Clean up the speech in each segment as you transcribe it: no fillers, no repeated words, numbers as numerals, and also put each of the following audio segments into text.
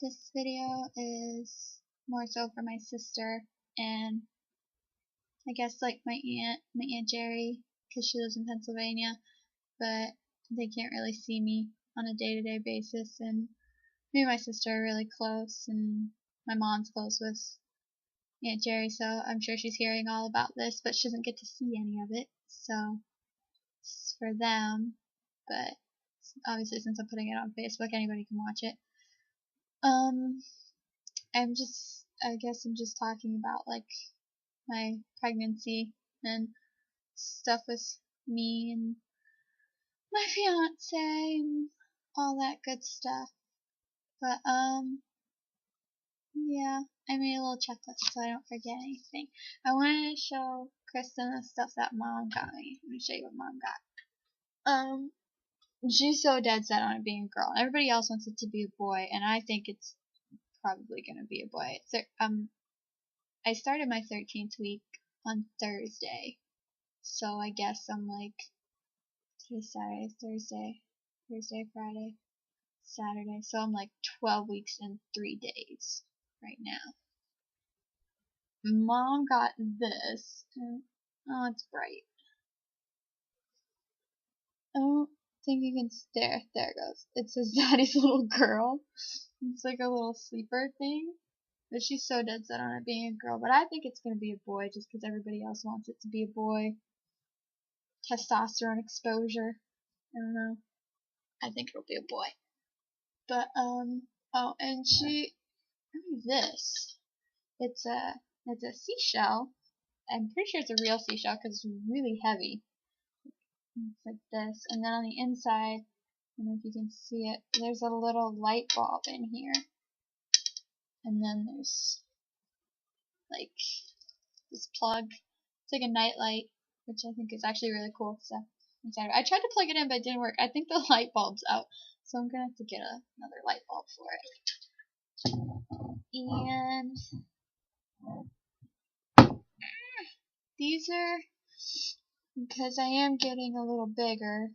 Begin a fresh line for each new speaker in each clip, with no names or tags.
This video is more so for my sister and I guess like my aunt Jerry, because she lives in Pennsylvania, but they can't really see me on a day-to-day basis, and me and my sister are really close, and my mom's close with Aunt Jerry, so I'm sure she's hearing all about this, but she doesn't get to see any of it, so it's for them, but obviously since I'm putting it on Facebook, anybody can watch it. I guess I'm just talking about like my pregnancy and stuff with me and my fiance and all that good stuff. But yeah, I made a little checklist so I don't forget anything. I wanted to show Krysten the stuff that mom got me. Let me show you what mom got. She's so dead set on it being a girl. Everybody else wants it to be a boy, and I think it's probably gonna be a boy. So, I started my 13th week on Thursday, so I guess I'm like, today's Saturday, Thursday, Friday, Saturday, so I'm like 12 weeks and 3 days right now. Mom got this, oh, it's bright. I don't think you can stare. There it goes. It says Daddy's little girl. It's like a little sleeper thing. But she's so dead set on it being a girl. But I think it's going to be a boy just because everybody else wants it to be a boy. Testosterone exposure. I don't know. I think it'll be a boy. But, oh, and she, what is this? It's a seashell. I'm pretty sure it's a real seashell because it's really heavy. It's like this. And then on the inside, I don't know if you can see it, there's a little light bulb in here. And then there's like this plug. It's like a night light, which I think is actually really cool. So I'm excited. I tried to plug it in, but it didn't work. I think the light bulb's out, so I'm gonna have to get another light bulb for it. And these are, because I am getting a little bigger.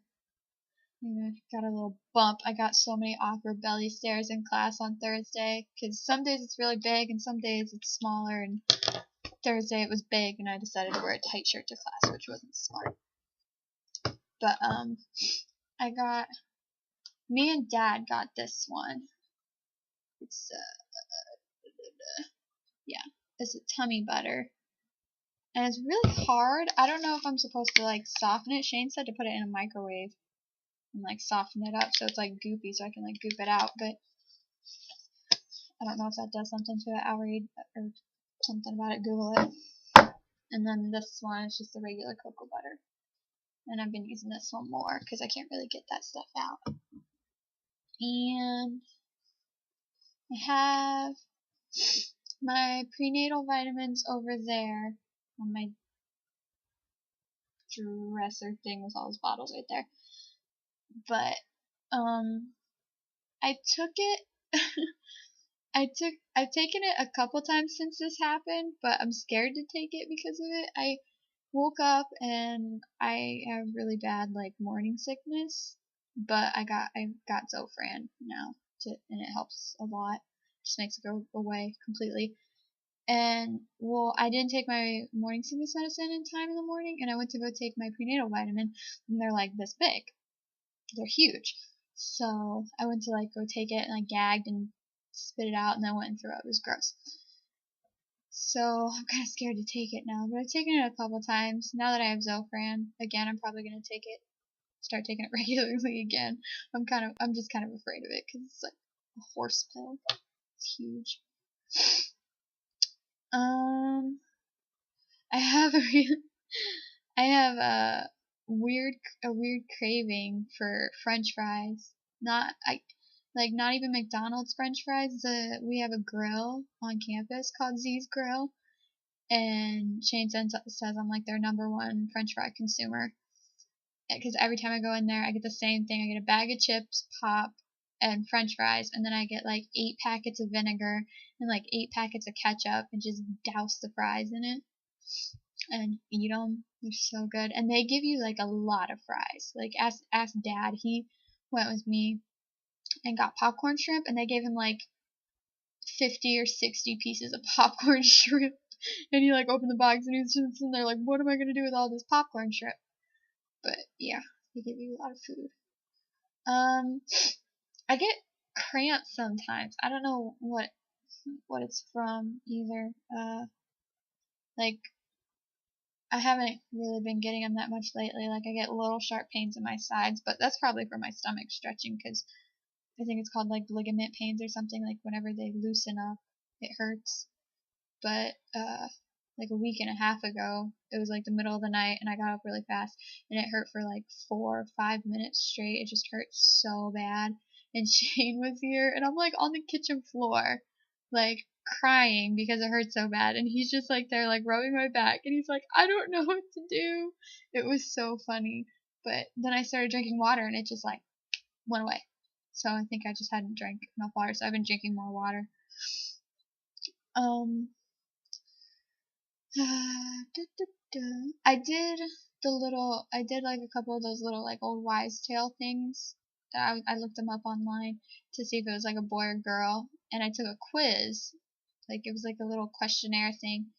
I got a little bump. I got so many awkward belly stares in class on Thursday because some days it's really big and some days it's smaller, and Thursday it was big and I decided to wear a tight shirt to class, which wasn't smart. But me and Dad got this one. It's yeah, it's a tummy butter. And it's really hard. I don't know if I'm supposed to like soften it. Shane said to put it in a microwave and like soften it up so it's like goopy so I can like goop it out, but I don't know if that does something to it. I'll read or something about it, Google it. And then this one is just the regular cocoa butter. And I've been using this one more because I can't really get that stuff out. And I have my prenatal vitamins over there on my dresser thing with all those bottles right there. But I took it I've taken it a couple times since this happened, but I'm scared to take it because of it. I woke up and I have really bad like morning sickness, but I got Zofran now and it helps a lot. Just makes it go away completely. And well, I didn't take my morning sickness medicine in time in the morning, and I went to go take my prenatal vitamin, and they're like this big. They're huge. So I went to like go take it, and I gagged and spit it out, and then went and threw up. It was gross. So I'm kind of scared to take it now, but I've taken it a couple times. Now that I have Zofran, again, I'm probably gonna start taking it regularly again. I'm just kind of afraid of it because it's like a horse pill. It's huge. I have a weird craving for French fries. Not even McDonald's French fries. We have a grill on campus called Z's Grill, and Shane says I'm like their #1 French fry consumer. Because every time I go in there, I get the same thing. I get a bag of chips, pop, and French fries, and then I get like 8 packets of vinegar and like 8 packets of ketchup, and just douse the fries in it and eat them. They're so good, and they give you like a lot of fries. Like ask Dad. He went with me and got popcorn shrimp, and they gave him like 50 or 60 pieces of popcorn shrimp. And he like opened the box and he's just sitting there like, what am I gonna do with all this popcorn shrimp? But yeah, they give you a lot of food. I get cramps sometimes. I don't know what it's from either. Like I haven't really been getting them that much lately. Like I get little sharp pains in my sides, but that's probably from my stomach stretching because I think it's called like ligament pains or something. Like whenever they loosen up, it hurts. But like a week and a half ago, it was like the middle of the night and I got up really fast and it hurt for like 4 or 5 minutes straight. It just hurt so bad. And Shane was here and I'm like on the kitchen floor, like crying because it hurt so bad. And he's just like there, like rubbing my back and he's like, I don't know what to do. It was so funny. But then I started drinking water and it just like went away. So I think I just hadn't drank enough water. So I've been drinking more water. I did like a couple of those little like old wives' tale things. I looked them up online to see if it was like a boy or girl, and I took a quiz. Like it was like a little questionnaire thing,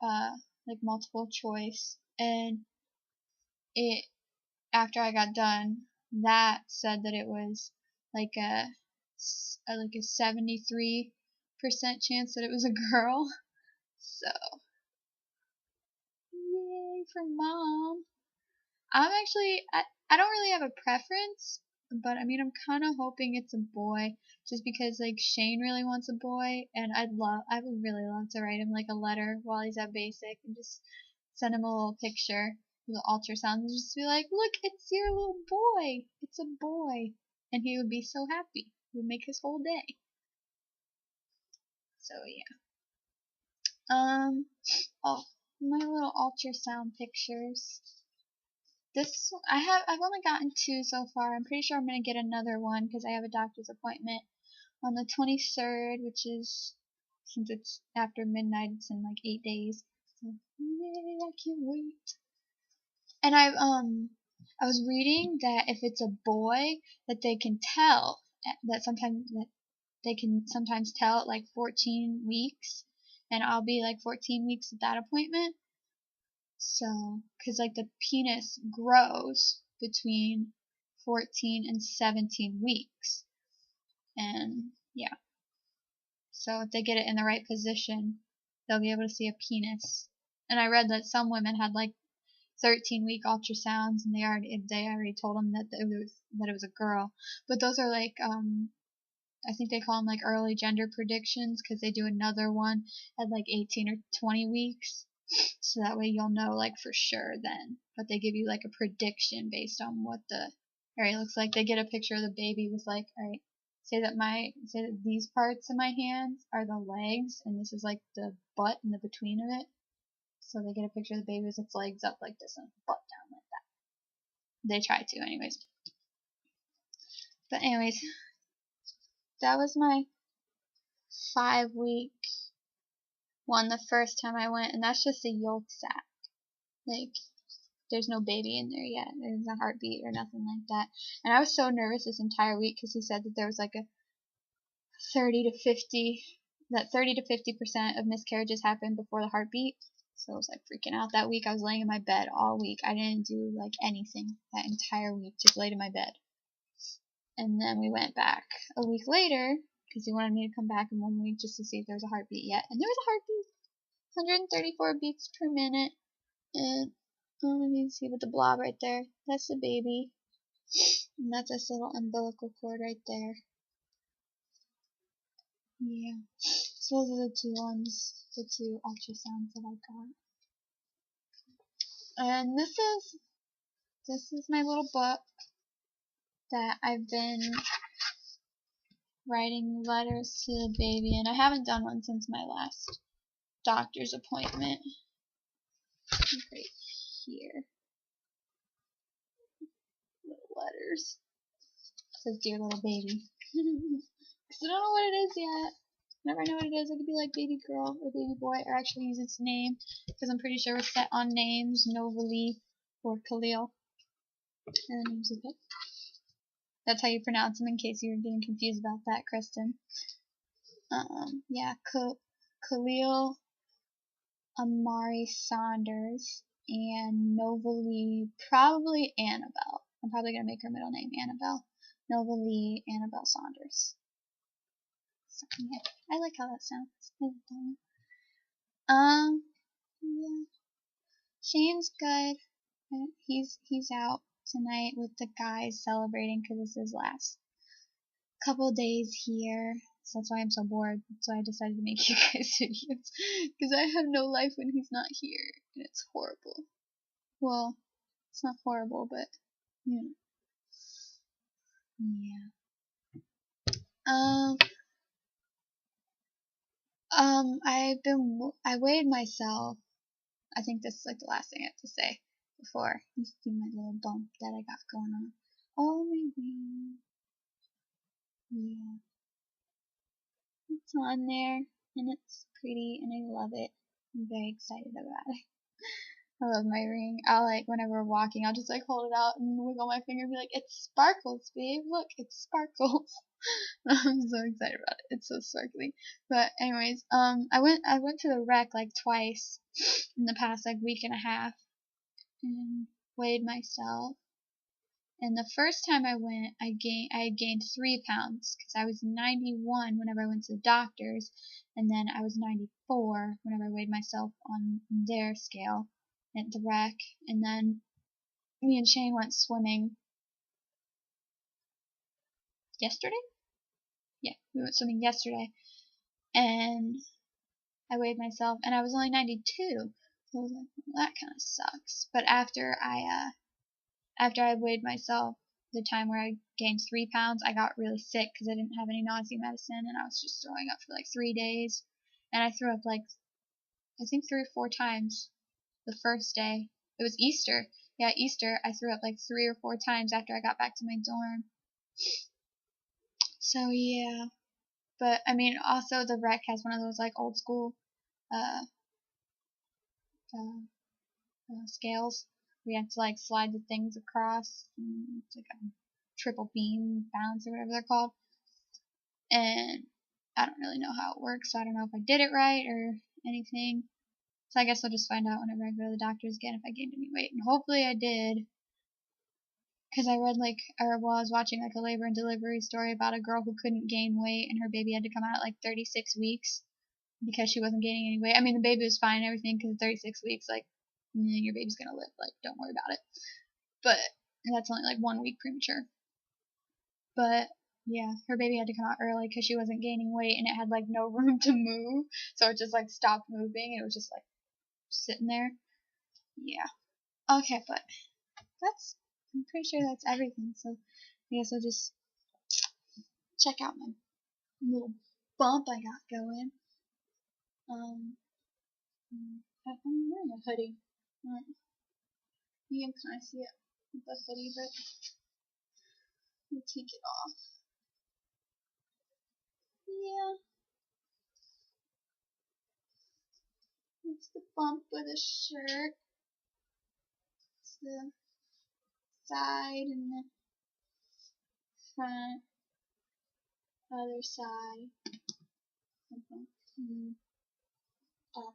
like multiple choice, and it after I got done, that said that it was like a 73% chance that it was a girl. So yay for mom. I don't really have a preference, but I mean, I'm kind of hoping it's a boy just because, like, Shane really wants a boy, and I would really love to write him, like, a letter while he's at basic and just send him a little picture with the ultrasound and just be like, look, it's your little boy. It's a boy. And he would be so happy. It would make his whole day. So, yeah. Oh, my little ultrasound pictures. I've only gotten 2 so far. I'm pretty sure I'm gonna get another one because I have a doctor's appointment on the 23rd, which is, since it's after midnight, it's in like 8 days. So yay, I can't wait. And I was reading that if it's a boy, that they can tell that they can sometimes tell at like 14 weeks, and I'll be like 14 weeks at that appointment. So, because like the penis grows between 14 and 17 weeks. And yeah. So if they get it in the right position, they'll be able to see a penis. And I read that some women had like 13-week ultrasounds and they already told them that it was a girl. But those are like I think they call them like early gender predictions because they do another one at like 18 or 20 weeks. So that way you'll know like for sure then. But they give you like a prediction based on what the area looks like. They get a picture of the baby with like, alright, say that these parts of my hands are the legs and this is like the butt and the between of it. So they get a picture of the baby with its legs up like this and butt down like that. They try to anyways. But anyways, that was my 5-week one the first time I went, and that's just a yolk sac. Like, there's no baby in there yet. There's no heartbeat or nothing like that. And I was so nervous this entire week because he said that there was like a 30 to 50% of miscarriages happen before the heartbeat. So I was like freaking out that week. I was laying in my bed all week. I didn't do like anything that entire week, just laid in my bed. And then we went back a week later because he wanted me to come back in 1 week just to see if there was a heartbeat yet. And there was a heartbeat, 134 beats per minute. And let me see with the blob right there. That's the baby. And that's this little umbilical cord right there. Yeah. So those are the 2 ultrasounds that I got. And this is my little book that I've been writing letters to the baby, and I haven't done one since my last doctor's appointment. Right here. Little letters. It says dear little baby. Because I don't know what it is yet. Whenever I know what it is, it could be like baby girl or baby boy, or actually use its name, because I'm pretty sure we're set on names, Novali or Khalil. And the names of it. That's how you pronounce them in case you were getting confused about that, Krysten. Yeah, Khalil Amari Saunders and Novalee, probably Annabelle. I'm probably gonna make her middle name Annabelle. Novalee Annabelle Saunders. So, yeah, I like how that sounds. I like that one. Yeah. Shane's good. He's out tonight with the guys celebrating because it's his last couple days here. So that's why I'm so bored. So I decided to make you guys videos because I have no life when he's not here, and it's horrible. Well, it's not horrible, but you know. Yeah. Um. I weighed myself. I think this is like the last thing I have to say before you see my little bump that I got going on. Oh my god. Yeah. It's on there and it's pretty and I love it. I'm very excited about it. I love my ring. I'll like whenever we're walking, I'll just like hold it out and wiggle my finger and be like, it sparkles, babe. Look, it sparkles. I'm so excited about it. It's so sparkly. But anyways, I went to the rec like twice in the past like week and a half and weighed myself. And the first time I went, I had gained 3 pounds because I was 91 whenever I went to the doctors, and then I was 94 whenever I weighed myself on their scale at the rec. And then me and Shane went swimming yesterday. Yeah, we went swimming yesterday, and I weighed myself, and I was only 92. So I was like, well, that kind of sucks. But after I weighed myself the time where I gained 3 pounds, I got really sick because I didn't have any nausea medicine and I was just throwing up for like 3 days. And I threw up like, I think 3 or 4 times the first day. It was Easter. Yeah, Easter. I threw up like 3 or 4 times after I got back to my dorm. So yeah. But I mean, also the rec has one of those like old school uh, scales. We have to like slide the things across. It's like a triple beam balance or whatever they're called. And I don't really know how it works, so I don't know if I did it right or anything. So I guess I'll just find out whenever I go to the doctor's again if I gained any weight. And hopefully I did. Because I read I was watching like a labor and delivery story about a girl who couldn't gain weight and her baby had to come out at like 36 weeks because she wasn't gaining any weight. I mean, the baby was fine and everything because 36 weeks, like, your baby's gonna live. Like, don't worry about it. But that's only like 1 week premature. But yeah, her baby had to come out early because she wasn't gaining weight and it had like no room to move, so it just like stopped moving and it was just like sitting there. Yeah. Okay, but I'm pretty sure that's everything. So I guess I'll just check out my little bump I got going. I'm wearing a hoodie. You can kind of see it with the hoodie, but I'll take it off. Yeah. It's the bump with a shirt. It's the side and the front, other side, up.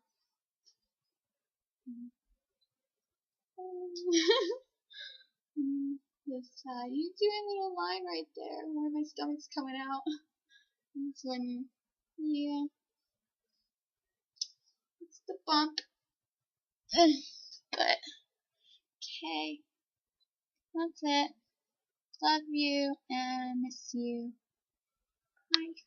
This side. You do a little line right there where my stomach's coming out. That's when, yeah, it's the bump. But, okay, that's it. Love you and miss you. Bye.